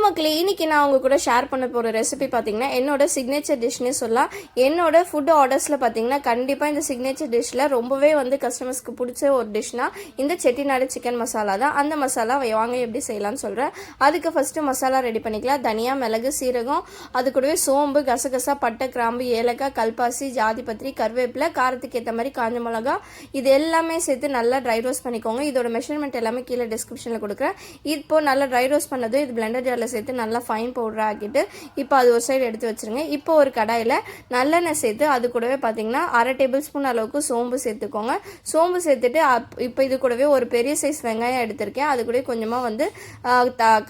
மக்களே, இன்னைக்கு நான் உங்க கூட ஷேர் பண்ண போகிற ரெசிபி பார்த்தீங்கன்னா என்னோட சிக்னேச்சர் டிஷ்னே சொல்லலாம். என்னோட ஃபுட் ஆர்டர்ஸில் பார்த்தீங்கன்னா கண்டிப்பாக இந்த சிக்னேச்சர் டிஷ்ஷில் ரொம்பவே கஸ்டமர்ஸ்க்கு பிடிச்ச ஒரு டிஷ்னா இந்த செட்டிநாடு சிக்கன் மசாலா தான். அந்த மசாலா வாங்க எப்படி செய்யலாம்னு சொல்கிறேன். அதுக்கு ஃபஸ்ட்டு மசாலா ரெடி பண்ணிக்கலாம். தனியா, மிளகு, சீரகம், அது கூடவே சோம்பு, கசகசா, பட்டை, கிராம்பு, ஏலக்காய், கல்பாசி, ஜாதிபத்திரி, கருவேப்பிலை, காரத்துக்கு ஏற்ற மாதிரி காஞ்ச மிளகா, இது எல்லாமே சேர்த்து நல்லா ட்ரை ரோஸ்ட் பண்ணிக்கோங்க. இதோட மெஷர்மெண்ட் எல்லாமே கீழே டிஸ்கிரிப்ஷனில் கொடுக்குறேன். இப்போ நல்லா ட்ரை ரோஸ்ட் பண்ணதும் இது பிளெண்டர் ஜாரில் சேர்த்து நல்லா ஃபைன் பவுடர் ஆக்கிட்டு இப்போ அது ஒரு சைடு எடுத்து வச்சுருங்க. இப்போ ஒரு கடாயில் நல்லெண்ணெய் சேர்த்து அது கூடவே பார்த்தீங்கன்னா 1/2 டேபிள் ஸ்பூன் அளவுக்கு சோம்பு சேர்த்துக்கோங்க. சோம்பு சேர்த்துட்டு இப்போ இது கூடவே ஒரு பெரிய சைஸ் வெங்காயம் எடுத்திருக்கேன். அது கூட கொஞ்சமாக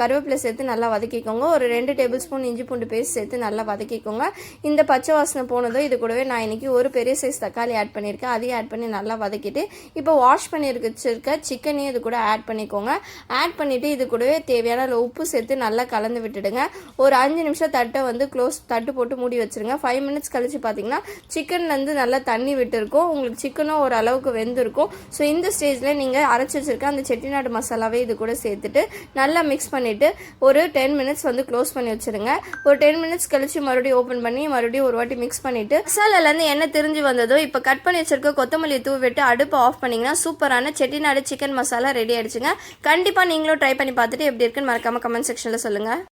கருவேப்பிலை சேர்த்து நல்லா வதக்கிக்கோங்க. ஒரு 2 டேபிள் ஸ்பூன் இஞ்சி பூண்டு பேஸ்ட் சேர்த்து நல்லா வதக்கிக்கோங்க. இந்த பச்சை வாசனை போனதும் இது கூடவே நான் இன்னைக்கு ஒரு பெரிய சைஸ் தக்காளி ஆட் பண்ணியிருக்கேன். அதையும் ஆட் பண்ணி நல்லா வதக்கிட்டு இப்போ வாஷ் பண்ணி வச்சிருக்க சிக்கனையும் இது கூட ஆட் பண்ணிக்கோங்க. ஆட் பண்ணிவிட்டு இது கூடவே தேவையான உப்பு சேர்த்து நல்லா கலந்து விட்டுடுங்க. ஒரு 5 நிமிஷம் தட்டு போட்டு மூடி வச்சிருங்க. 5 மினிட்ஸ் கழிச்சு பார்த்தீங்கன்னா சிக்கன்லேருந்து நல்லா தண்ணி விட்டுருக்கும். உங்களுக்கு சிக்கனும் ஒரு அளவுக்கு வெந்திருக்கும். ஸோ இந்த ஸ்டேஜில் நீங்கள் அரைச்சி வச்சிருக்க அந்த செட்டிநாடு மசாலாவே இது கூட சேர்த்துட்டு நல்லா மிக்ஸ் பண்ணிவிட்டு ஒரு 10 மினிட்ஸ் க்ளோஸ் பண்ணி வச்சுருங்க. ஒரு 10 மினிட்ஸ் கழிச்சு மறுபடியும் ஓப்பன் பண்ணி மறுபடியும் ஒரு வாட்டி மிக்ஸ் பண்ணிவிட்டு மசாலாலேருந்து எண்ணெய் திரிஞ்சு வந்ததோ இப்போ கட் பண்ணி வச்சிருக்க கொத்தமல்லி தூவி விட்டு அடுப்பை ஆஃப் பண்ணிங்கன்னா சூப்பரான செட்டிநாடு சிக்கன் மசாலா ரெடி ஆயிடுச்சுங்க. கண்டிப்பாக நீங்களும் ட்ரை பண்ணி பார்த்துட்டு எப்படி இருக்குன்னு மறக்காம கமெண்ட் செக்ஷனில் சொல்லுங்கள்.